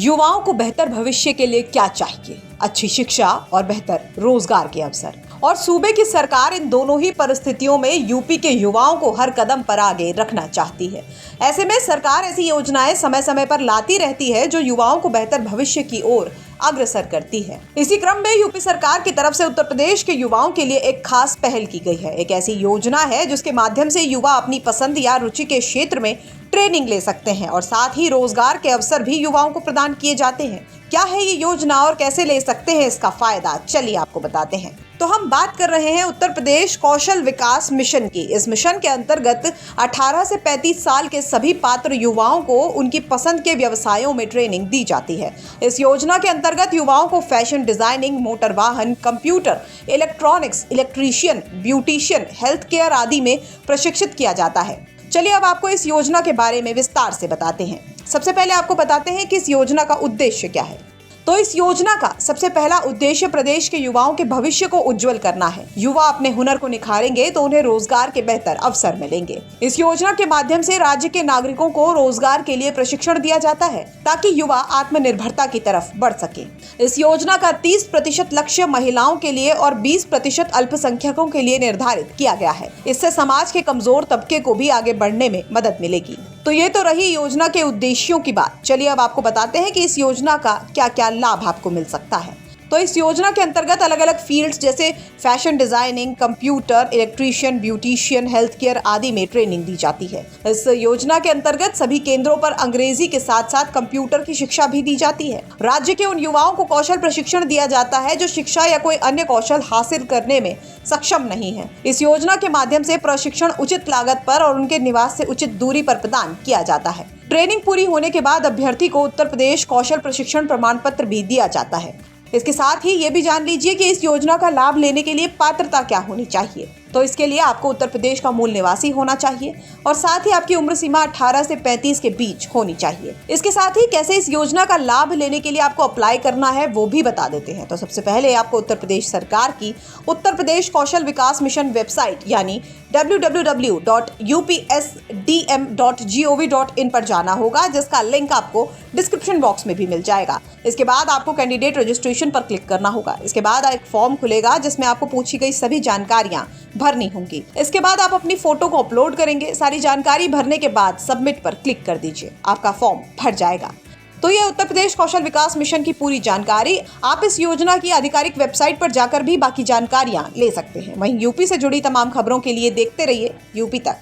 युवाओं को बेहतर भविष्य के लिए क्या चाहिए? अच्छी शिक्षा और बेहतर रोजगार के अवसर। और सूबे की सरकार इन दोनों ही परिस्थितियों में यूपी के युवाओं को हर कदम पर आगे रखना चाहती है। ऐसे में सरकार ऐसी योजनाएं समय समय पर लाती रहती है जो युवाओं को बेहतर भविष्य की ओर अग्रसर करती है। इसी क्रम में यूपी सरकार की तरफ से उत्तर प्रदेश के युवाओं के लिए एक खास पहल की गई है। एक ऐसी योजना है जिसके माध्यम से युवा अपनी पसंद या रुचि के क्षेत्र में ट्रेनिंग ले सकते हैं और साथ ही रोजगार के अवसर भी युवाओं को प्रदान किए जाते हैं। क्या है ये योजना और कैसे ले सकते हैं इसका फायदा, चलिए आपको बताते हैं। तो हम बात कर रहे हैं उत्तर प्रदेश कौशल विकास मिशन की। इस मिशन के अंतर्गत 18 से 35 साल के सभी पात्र युवाओं को उनकी पसंद के व्यवसायों में ट्रेनिंग दी जाती है। इस योजना के अंतर्गत युवाओं को फैशन डिजाइनिंग, मोटर वाहन, computer, electronics, electrician, beautician, health care आदि में प्रशिक्षित किया जाता है। चलिए अब आपको इस योजना के बारे में विस्तार से बताते हैं। सबसे पहले आपको बताते हैं कि इस योजना का उद्देश्य क्या है। तो इस योजना का सबसे पहला उद्देश्य प्रदेश के युवाओं के भविष्य को उज्जवल करना है। युवा अपने हुनर को निखारेंगे तो उन्हें रोजगार के बेहतर अवसर मिलेंगे। इस योजना के माध्यम से राज्य के नागरिकों को रोजगार के लिए प्रशिक्षण दिया जाता है ताकि युवा आत्मनिर्भरता की तरफ बढ़ सके। इस योजना का 30% लक्ष्य महिलाओं के लिए और 20% अल्पसंख्यकों के लिए निर्धारित किया गया है। इससे समाज के कमजोर तबके को भी आगे बढ़ने में मदद मिलेगी। तो ये तो रही योजना के उद्देश्यों की बात। चलिए अब आपको बताते हैं कि इस योजना का क्या क्या लाभ आपको मिल सकता है। तो इस योजना के अंतर्गत अलग अलग फील्ड्स जैसे fashion designing, computer, electrician, beautician, health care आदि में ट्रेनिंग दी जाती है। इस योजना के अंतर्गत सभी केंद्रों पर अंग्रेजी के साथ साथ कंप्यूटर की शिक्षा भी दी जाती है। राज्य के उन युवाओं को कौशल प्रशिक्षण दिया जाता है जो शिक्षा या कोई अन्य कौशल हासिल करने में सक्षम नहीं है। इस योजना के माध्यम से प्रशिक्षण उचित लागत पर और उनके निवास से उचित दूरी पर प्रदान किया जाता है। ट्रेनिंग पूरी होने के बाद अभ्यर्थी को उत्तर प्रदेश कौशल प्रशिक्षण प्रमाण पत्र भी दिया जाता है। इसके साथ ही ये भी जान लीजिए कि इस योजना का लाभ लेने के लिए पात्रता क्या होनी चाहिए। तो इसके लिए आपको उत्तर प्रदेश का मूल निवासी होना चाहिए और साथ ही आपकी उम्र सीमा 18 से 35 के बीच होनी चाहिए। इसके साथ ही कैसे इस योजना का लाभ लेने के लिए आपको अप्लाई करना है वो भी बता देते हैं। तो सबसे पहले आपको उत्तर प्रदेश सरकार की उत्तर प्रदेश कौशल विकास मिशन वेबसाइट यानी www.upsdm.gov.in पर जाना होगा, जिसका लिंक आपको डिस्क्रिप्शन बॉक्स में भी मिल जाएगा। इसके बाद आपको कैंडिडेट रजिस्ट्रेशन पर क्लिक करना होगा। इसके बाद एक फॉर्म खुलेगा जिसमें आपको पूछी गई सभी जानकारियां भरनी होंगी। इसके बाद आप अपनी फोटो को अपलोड करेंगे। सारी जानकारी भरने के बाद सबमिट पर क्लिक कर दीजिए, आपका फॉर्म भर जाएगा। तो ये उत्तर प्रदेश कौशल विकास मिशन की पूरी जानकारी। आप इस योजना की आधिकारिक वेबसाइट पर जाकर भी बाकी जानकारियां ले सकते हैं। वहीं यूपी से जुड़ी तमाम खबरों के लिए देखते रहिए यूपी तक।